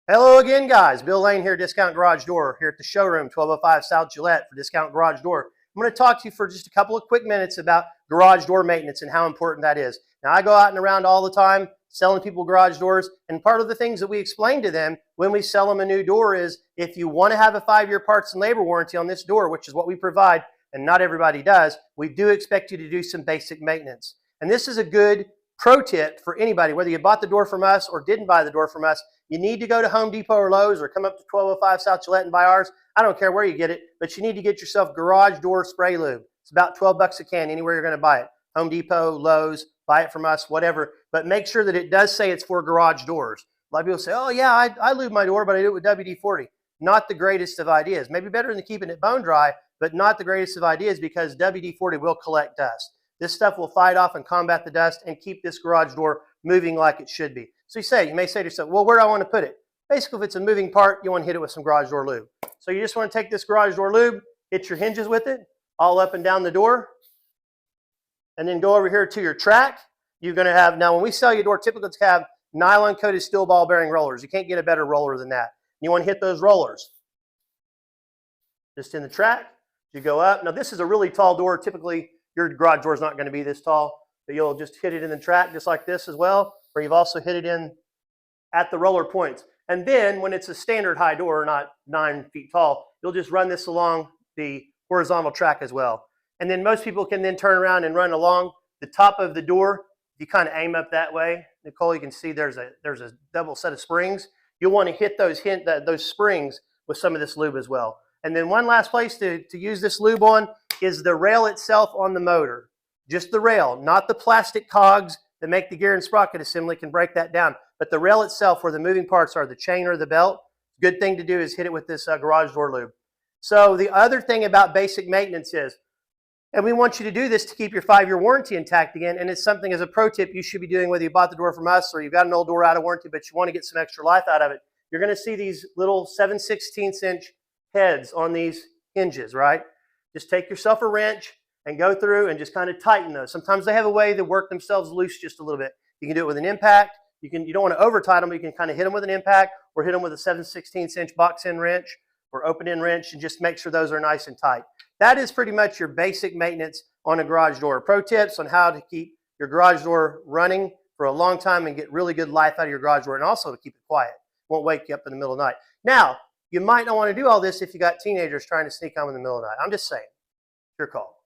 Hello again, guys. Bill Layne here, Discount Garage Door, here at the showroom, 1205 South Gillette for Discount Garage Door. I'm going to talk to you for just a couple of quick minutes about garage door maintenance and how important that is. Now, I go out and around all the time selling people garage doors, and part of the things that we explain to them when we sell them a new door is if you want to have a 5-year parts and labor warranty on this door, which is what we provide, and not everybody does, we do expect you to do some basic maintenance. And this is a good pro tip for anybody, whether you bought the door from us or didn't buy the door from us. You need to go to Home Depot or Lowe's or come up to 1205 South Gillette and buy ours. I don't care where you get it, but you need to get yourself garage door spray lube. It's about 12 bucks a can anywhere you're going to buy it. Home Depot, Lowe's, buy it from us, whatever. But make sure that it does say it's for garage doors. A lot of people say, oh yeah, I lube my door, but I do it with WD-40. Not the greatest of ideas. Maybe better than keeping it bone dry, but not the greatest of ideas because WD-40 will collect dust. This stuff will fight off and combat the dust and keep this garage door moving like it should be. So you may say to yourself, well, where do I want to put it? Basically, if it's a moving part, you want to hit it with some garage door lube. So you just want to take this garage door lube, hit your hinges with it, all up and down the door, and then go over here to your track. You're going to have, now when we sell you a door, typically it's have nylon coated steel ball bearing rollers. You can't get a better roller than that. You want to hit those rollers just in the track. You go up. Now this is a really tall door. Typically your garage door is not going to be this tall, but you'll just hit it in the track just like this as well, or you've also hit it in at the roller points. And then when it's a standard high door, not 9 feet tall, you'll just run this along the horizontal track as well. And then most people can then turn around and run along the top of the door. If you kind of aim up that way, Nicole, you can see there's a double set of springs. You'll want to hit those springs with some of this lube as well. And then one last place to use this lube on is the rail itself on the motor. Just the rail, not the plastic cogs that make the gear and sprocket assembly can break that down. But the rail itself where the moving parts are, the chain or the belt, good thing to do is hit it with this garage door lube. So the other thing about basic maintenance is, and we want you to do this to keep your 5-year warranty intact again, and it's something as a pro tip you should be doing whether you bought the door from us or you've got an old door out of warranty but you want to get some extra life out of it. You're going to see these little 7/16 inch heads on these hinges, right? Just take yourself a wrench and go through and just kind of tighten those. Sometimes they have a way to work themselves loose just a little bit. You can do it with an impact. You don't want to over tighten them, but you can kind of hit them with an impact or hit them with a 7/16 inch box end wrench or open end wrench and just make sure those are nice and tight. That is pretty much your basic maintenance on a garage door. Pro tips on how to keep your garage door running for a long time and get really good life out of your garage door, and also to keep it quiet. Won't wake you up in the middle of the night. Now, you might not want to do all this if you got teenagers trying to sneak home in the middle of the night. I'm just saying. Your call.